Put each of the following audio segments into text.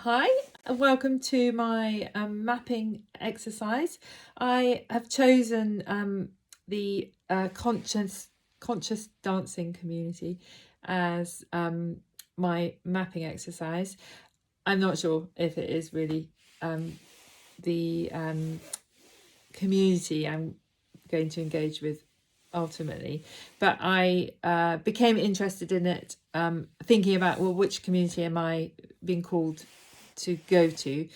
Hi, and welcome to my mapping exercise. I have chosen the conscious dancing community as my mapping exercise. I'm not sure if it is really the community I'm going to engage with ultimately, but I became interested in it, thinking about, well, which community am I being called to go to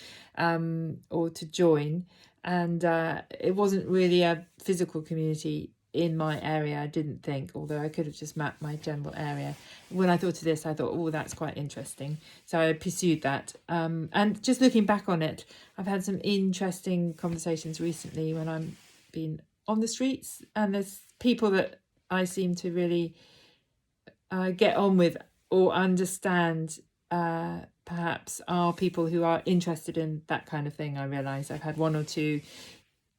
or to join? And it wasn't really a physical community in my area, I didn't think, although I could have just mapped my general area. When I thought of this, I thought, oh, that's quite interesting. So I pursued that. And just looking back on it, I've had some interesting conversations recently when I'm been on the streets, and there's people that I seem to really get on with or understand, perhaps are people who are interested in that kind of thing. I realise I've had one or two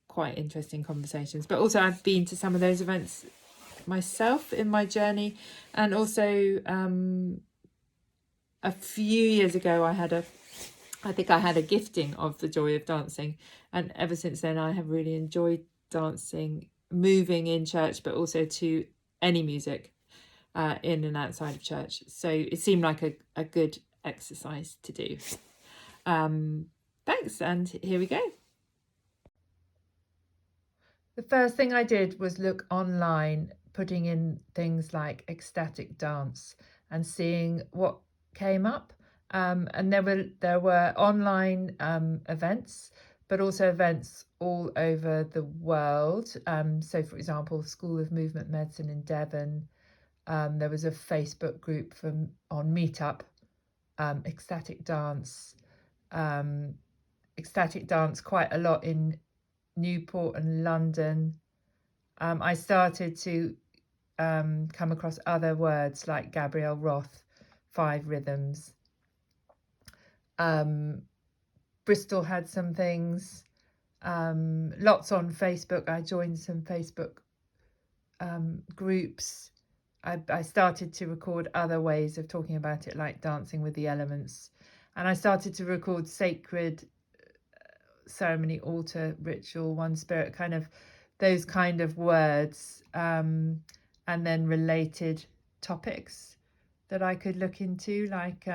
quite interesting conversations, but also I've been to some of those events myself in my journey. And also a few years ago I think I had a gifting of the joy of dancing, and ever since then I have really enjoyed dancing, moving in church, but also to any music in and outside of church. So it seemed like a good exercise to do. Thanks, and here we go. The first thing I did was look online, putting in things like ecstatic dance and seeing what came up. And there were online events, but also events all over the world. So, for example, School of Movement Medicine in Devon. There was a Facebook group on Meetup, ecstatic dance. Ecstatic dance quite a lot in Newport and London. I started to come across other words like Gabrielle Roth, 5 Rhythms. Bristol had some things, lots on Facebook. I joined some Facebook groups. I started to record other ways of talking about it, like Dancing with the Elements. And I started to record sacred ceremony, altar, ritual, one spirit, kind of those kind of words, and then related topics that I could look into, like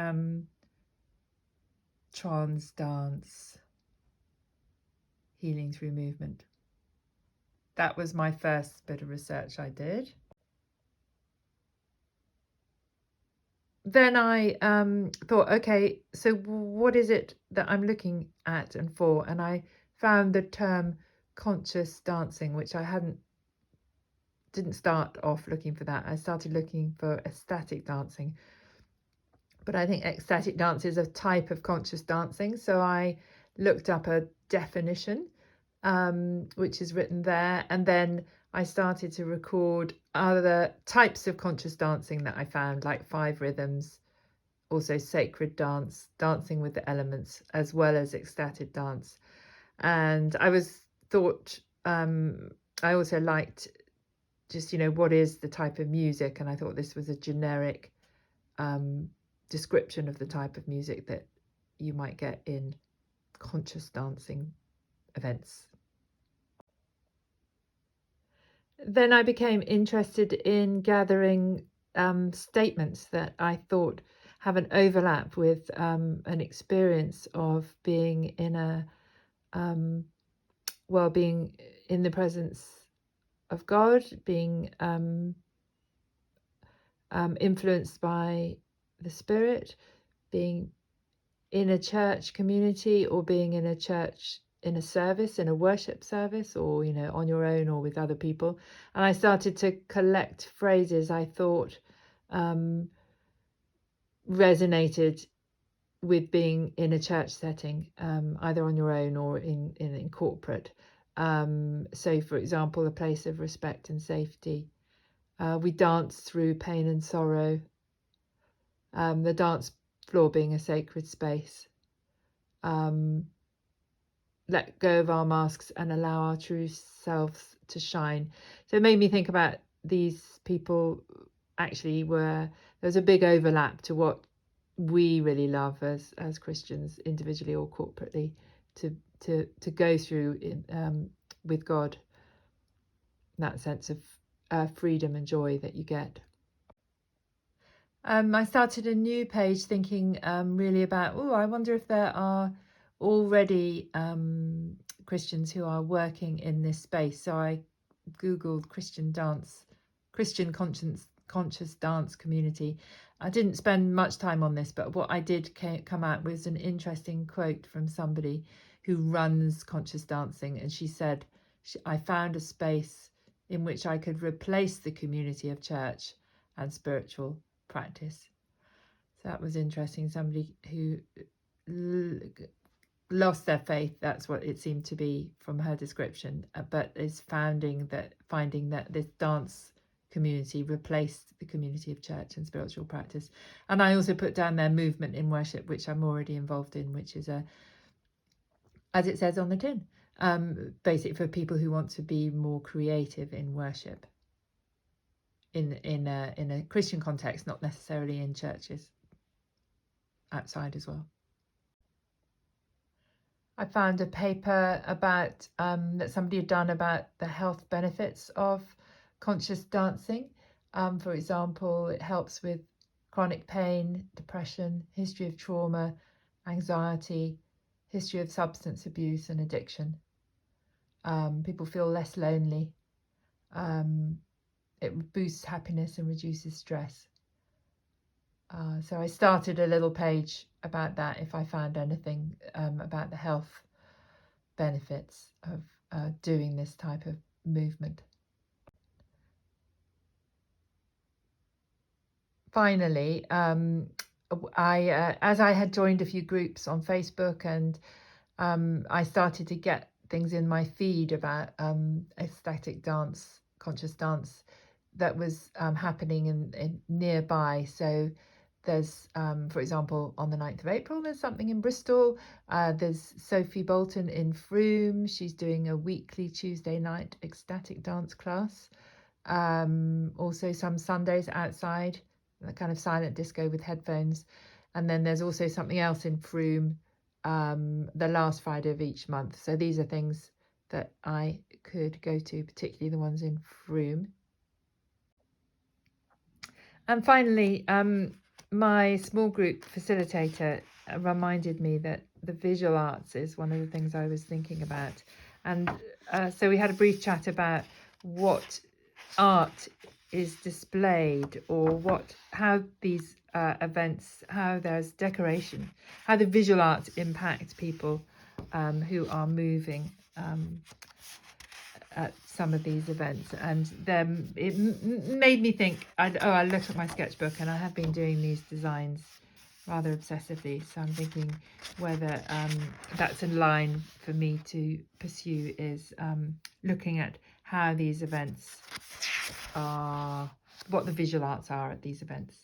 trance dance, healing through movement. That was my first bit of research I did. Then I thought, okay, so what is it that I'm looking at and for? And I found the term conscious dancing, which I didn't start off looking for that. I started looking for ecstatic dancing. But I think ecstatic dance is a type of conscious dancing. So I looked up a definition, which is written there. And then I started to record other types of conscious dancing that I found, like 5 Rhythms, also sacred dance, dancing with the elements, as well as ecstatic dance. And I also liked just, what is the type of music? And I thought this was a generic description of the type of music that you might get in conscious dancing events. Then I became interested in gathering statements that I thought have an overlap with an experience of being in being in the presence of God, being influenced by the Spirit, being in a church community, or being in a church in a service, in a worship service, or on your own or with other people. And I started to collect phrases I thought resonated with being in a church setting, either on your own or in corporate. So, for example, a place of respect and safety. We dance through pain and sorrow. The dance floor being a sacred space. Let go of our masks and allow our true selves to shine. So it made me think about these people. Actually, there's a big overlap to what we really love as Christians, individually or corporately, to go through with God, that sense of freedom and joy that you get. I started a new page thinking really about, I wonder if there are already Christians who are working in this space. So I Googled Christian conscious dance community. I didn't spend much time on this, but what I did come out was an interesting quote from somebody who runs conscious dancing. And she said, I found a space in which I could replace the community of church and spiritual practice. So that was interesting. Somebody who lost their faith, that's what it seemed to be from her description, but is finding that this dance community replaced the community of church and spiritual practice. And I also put down their movement in worship, which I'm already involved in, which is as it says on the tin, basically for people who want to be more creative in worship in a Christian context, not necessarily in churches, outside as well. I found a paper about that somebody had done about the health benefits of conscious dancing. For example, it helps with chronic pain, depression, history of trauma, anxiety, history of substance abuse and addiction. People feel less lonely. It boosts happiness and reduces stress. So I started a little page about that if I found anything about the health benefits of doing this type of movement. Finally, as I had joined a few groups on Facebook, and I started to get things in my feed about ecstatic dance, conscious dance that was happening in nearby. So there's, for example, on the 9th of April, there's something in Bristol. There's Sophie Bolton in Frome. She's doing a weekly Tuesday night ecstatic dance class. Also some Sundays outside, a kind of silent disco with headphones. And then there's also something else in Frome the last Friday of each month. So these are things that I could go to, particularly the ones in Frome. And finally, my small group facilitator reminded me that the visual arts is one of the things I was thinking about. And so we had a brief chat about what art is displayed, or how these events, how there's decoration, how the visual arts impact people who are moving at some of these events. And then it made me think, I looked at my sketchbook, and I have been doing these designs rather obsessively, so I'm thinking whether that's in line for me to pursue, is looking at how these events are, what the visual arts are at these events.